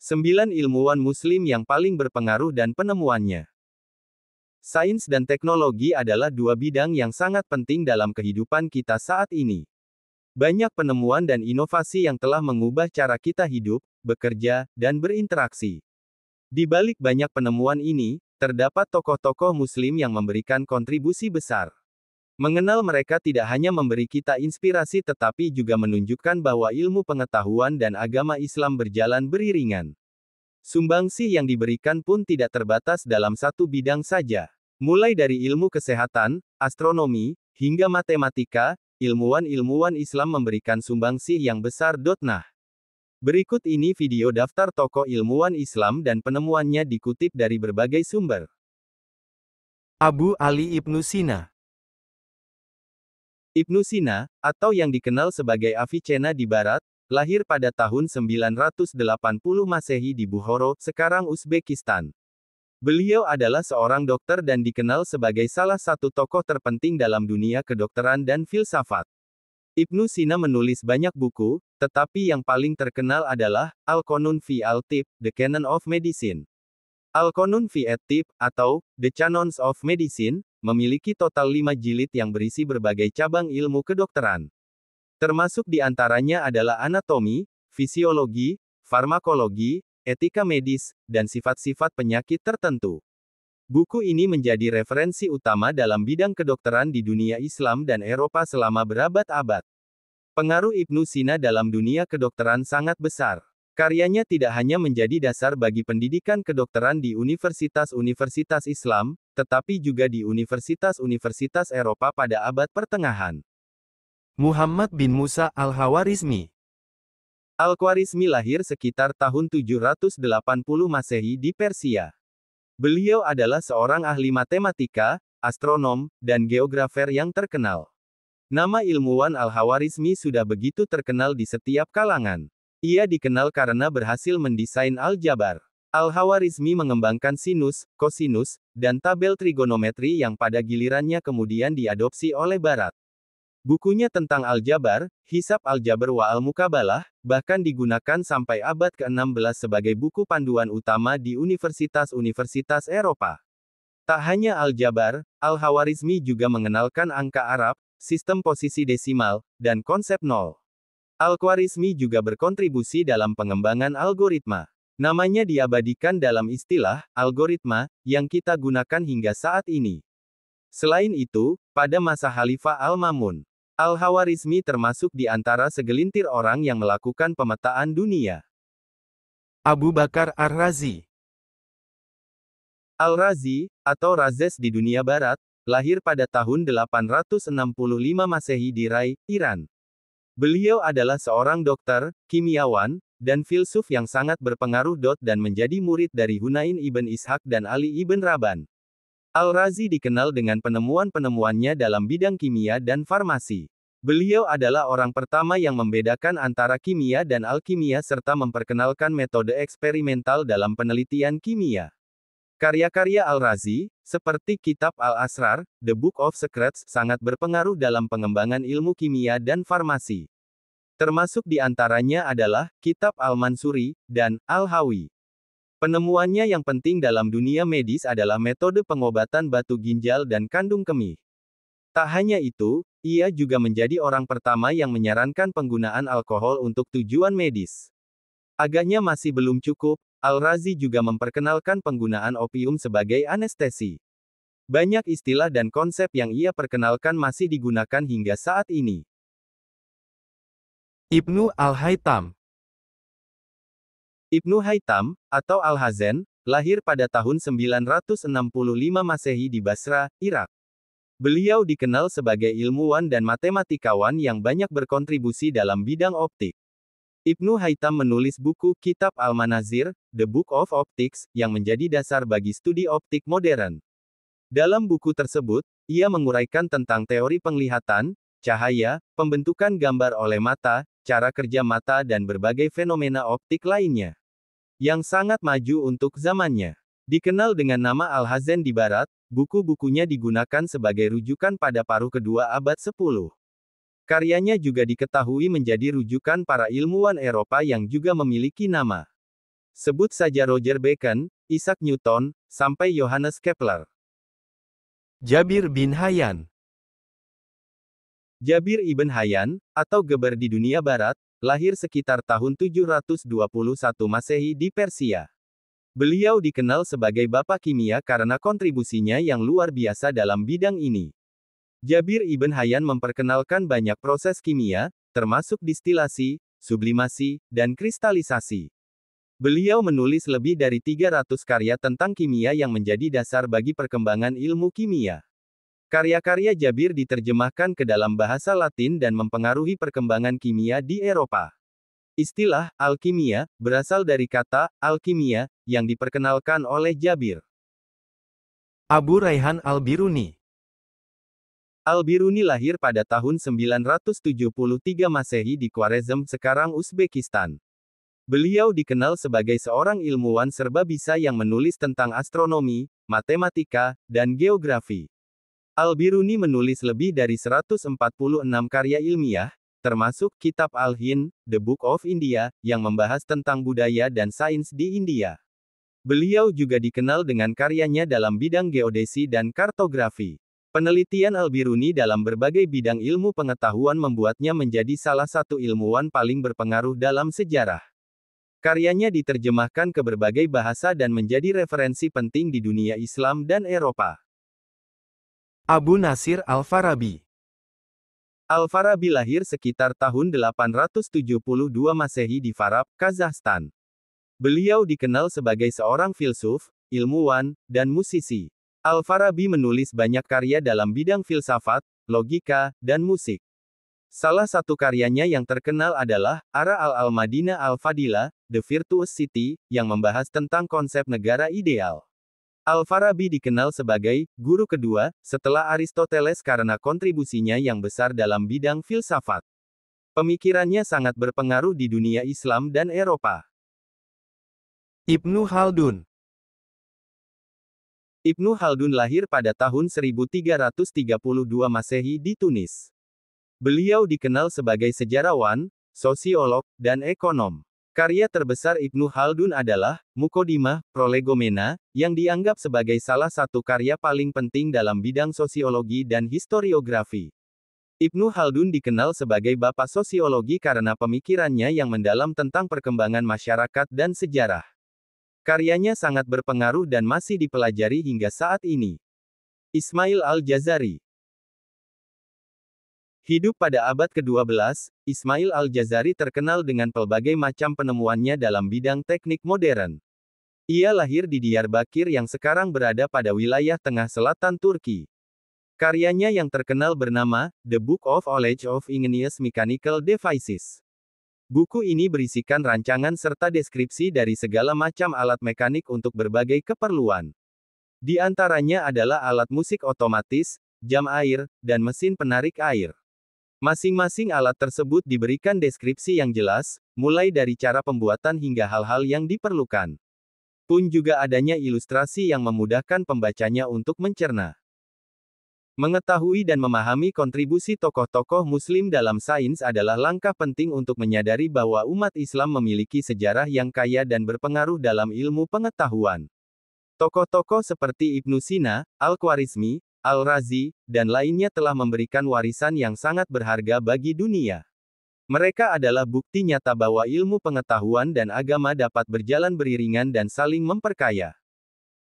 9 ilmuwan Muslim yang paling berpengaruh dan penemuannya. Sains dan teknologi adalah dua bidang yang sangat penting dalam kehidupan kita saat ini. Banyak penemuan dan inovasi yang telah mengubah cara kita hidup, bekerja, dan berinteraksi. Di balik banyak penemuan ini, terdapat tokoh-tokoh Muslim yang memberikan kontribusi besar. Mengenal mereka tidak hanya memberi kita inspirasi tetapi juga menunjukkan bahwa ilmu pengetahuan dan agama Islam berjalan beriringan. Sumbangsih yang diberikan pun tidak terbatas dalam satu bidang saja. Mulai dari ilmu kesehatan, astronomi, hingga matematika, ilmuwan-ilmuwan Islam memberikan sumbangsih yang besar. Nah, berikut ini video daftar tokoh ilmuwan Islam dan penemuannya dikutip dari berbagai sumber. Abu Ali Ibnu Sina. Ibnu Sina, atau yang dikenal sebagai Avicenna di Barat, lahir pada tahun 980 Masehi di Bukhara, sekarang Uzbekistan. Beliau adalah seorang dokter dan dikenal sebagai salah satu tokoh terpenting dalam dunia kedokteran dan filsafat. Ibnu Sina menulis banyak buku, tetapi yang paling terkenal adalah Al-Qanun fi al-Tibb, The Canon of Medicine. Al-Qanun fi at-Tibb, atau The Canons of Medicine, memiliki total 5 jilid yang berisi berbagai cabang ilmu kedokteran. Termasuk di antaranya adalah anatomi, fisiologi, farmakologi, etika medis, dan sifat-sifat penyakit tertentu. Buku ini menjadi referensi utama dalam bidang kedokteran di dunia Islam dan Eropa selama berabad-abad. Pengaruh Ibnu Sina dalam dunia kedokteran sangat besar. Karyanya tidak hanya menjadi dasar bagi pendidikan kedokteran di universitas-universitas Islam, tetapi juga di universitas-universitas Eropa pada abad pertengahan. Muhammad bin Musa Al-Khwarizmi. Al-Khwarizmi lahir sekitar tahun 780 Masehi di Persia. Beliau adalah seorang ahli matematika, astronom, dan geografer yang terkenal. Nama ilmuwan Al-Khwarizmi sudah begitu terkenal di setiap kalangan. Ia dikenal karena berhasil mendesain aljabar. Al-Khwarizmi mengembangkan sinus, kosinus, dan tabel trigonometri yang pada gilirannya kemudian diadopsi oleh Barat. Bukunya tentang aljabar, Hisab Aljabar wa Al-Mukabalah, bahkan digunakan sampai abad ke-16 sebagai buku panduan utama di universitas-universitas Eropa. Tak hanya aljabar, Al-Khwarizmi juga mengenalkan angka Arab, sistem posisi desimal, dan konsep nol. Al-Khwarizmi juga berkontribusi dalam pengembangan algoritma. Namanya diabadikan dalam istilah algoritma yang kita gunakan hingga saat ini. Selain itu, pada masa Khalifah Al-Mamun, Al-Khwarizmi termasuk di antara segelintir orang yang melakukan pemetaan dunia. Abu Bakar Ar-Razi. Al-Razi, atau Razes di dunia barat, lahir pada tahun 865 Masehi di Rai, Iran. Beliau adalah seorang dokter, kimiawan, dan filsuf yang sangat berpengaruh. Dan menjadi murid dari Hunain ibn Ishaq dan Ali ibn Raban. Al-Razi dikenal dengan penemuan-penemuannya dalam bidang kimia dan farmasi. Beliau adalah orang pertama yang membedakan antara kimia dan alkimia serta memperkenalkan metode eksperimental dalam penelitian kimia. Karya-karya Al-Razi, seperti kitab Al-Asrar, The Book of Secrets, sangat berpengaruh dalam pengembangan ilmu kimia dan farmasi. Termasuk di antaranya adalah kitab Al-Mansuri dan Al-Hawi. Penemuannya yang penting dalam dunia medis adalah metode pengobatan batu ginjal dan kandung kemih. Tak hanya itu, ia juga menjadi orang pertama yang menyarankan penggunaan alkohol untuk tujuan medis. Agaknya masih belum cukup, Al-Razi juga memperkenalkan penggunaan opium sebagai anestesi. Banyak istilah dan konsep yang ia perkenalkan masih digunakan hingga saat ini. Ibnu Al-Haytham. Ibnu Haytham, atau Al-Hazen, lahir pada tahun 965 Masehi di Basra, Irak. Beliau dikenal sebagai ilmuwan dan matematikawan yang banyak berkontribusi dalam bidang optik. Ibnu Haytham menulis buku Kitab Al-Manazir, The Book of Optics, yang menjadi dasar bagi studi optik modern. Dalam buku tersebut, ia menguraikan tentang teori penglihatan, cahaya, pembentukan gambar oleh mata, cara kerja mata dan berbagai fenomena optik lainnya. Yang sangat maju untuk zamannya. Dikenal dengan nama Al-Hazen di Barat, buku-bukunya digunakan sebagai rujukan pada paruh kedua abad 10. Karyanya juga diketahui menjadi rujukan para ilmuwan Eropa yang juga memiliki nama. Sebut saja Roger Bacon, Isaac Newton, sampai Johannes Kepler. Jabir bin Hayyan. Jabir ibn Hayyan, atau Geber di dunia barat, lahir sekitar tahun 721 Masehi di Persia. Beliau dikenal sebagai Bapak Kimia karena kontribusinya yang luar biasa dalam bidang ini. Jabir ibn Hayyan memperkenalkan banyak proses kimia, termasuk distilasi, sublimasi, dan kristalisasi. Beliau menulis lebih dari 300 karya tentang kimia yang menjadi dasar bagi perkembangan ilmu kimia. Karya-karya Jabir diterjemahkan ke dalam bahasa Latin dan mempengaruhi perkembangan kimia di Eropa. Istilah alkimia berasal dari kata alkimia yang diperkenalkan oleh Jabir. Abu Raihan Al-Biruni. Al-Biruni lahir pada tahun 973 Masehi di Khwarezm sekarang Uzbekistan. Beliau dikenal sebagai seorang ilmuwan serba bisa yang menulis tentang astronomi, matematika, dan geografi. Al-Biruni menulis lebih dari 146 karya ilmiah, termasuk kitab Al-Hind, The Book of India, yang membahas tentang budaya dan sains di India. Beliau juga dikenal dengan karyanya dalam bidang geodesi dan kartografi. Penelitian Al-Biruni dalam berbagai bidang ilmu pengetahuan membuatnya menjadi salah satu ilmuwan paling berpengaruh dalam sejarah. Karyanya diterjemahkan ke berbagai bahasa dan menjadi referensi penting di dunia Islam dan Eropa. Abu Nasir Al-Farabi. Al-Farabi lahir sekitar tahun 872 Masehi di Farab, Kazakhstan. Beliau dikenal sebagai seorang filsuf, ilmuwan, dan musisi. Al-Farabi menulis banyak karya dalam bidang filsafat, logika, dan musik. Salah satu karyanya yang terkenal adalah Ara al-Madinah al-Fadila, The Virtuous City, yang membahas tentang konsep negara ideal. Al-Farabi dikenal sebagai guru kedua setelah Aristoteles karena kontribusinya yang besar dalam bidang filsafat. Pemikirannya sangat berpengaruh di dunia Islam dan Eropa. Ibnu Khaldun. Ibnu Khaldun lahir pada tahun 1332 Masehi di Tunis. Beliau dikenal sebagai sejarawan, sosiolog, dan ekonom. Karya terbesar Ibnu Khaldun adalah Muqaddimah Prolegomena, yang dianggap sebagai salah satu karya paling penting dalam bidang sosiologi dan historiografi. Ibnu Khaldun dikenal sebagai bapak sosiologi karena pemikirannya yang mendalam tentang perkembangan masyarakat dan sejarah. Karyanya sangat berpengaruh dan masih dipelajari hingga saat ini. Ismail Al-Jazari. Hidup pada abad ke-12, Ismail Al-Jazari terkenal dengan pelbagai macam penemuannya dalam bidang teknik modern. Ia lahir di Diyarbakir yang sekarang berada pada wilayah tengah selatan Turki. Karyanya yang terkenal bernama The Book of Knowledge of Ingenious Mechanical Devices. Buku ini berisikan rancangan serta deskripsi dari segala macam alat mekanik untuk berbagai keperluan. Di antaranya adalah alat musik otomatis, jam air, dan mesin penarik air. Masing-masing alat tersebut diberikan deskripsi yang jelas, mulai dari cara pembuatan hingga hal-hal yang diperlukan. Pun juga adanya ilustrasi yang memudahkan pembacanya untuk mencerna. Mengetahui dan memahami kontribusi tokoh-tokoh Muslim dalam sains adalah langkah penting untuk menyadari bahwa umat Islam memiliki sejarah yang kaya dan berpengaruh dalam ilmu pengetahuan. Tokoh-tokoh seperti Ibnu Sina, Al-Khwarizmi, Al-Razi, dan lainnya telah memberikan warisan yang sangat berharga bagi dunia. Mereka adalah bukti nyata bahwa ilmu pengetahuan dan agama dapat berjalan beriringan dan saling memperkaya.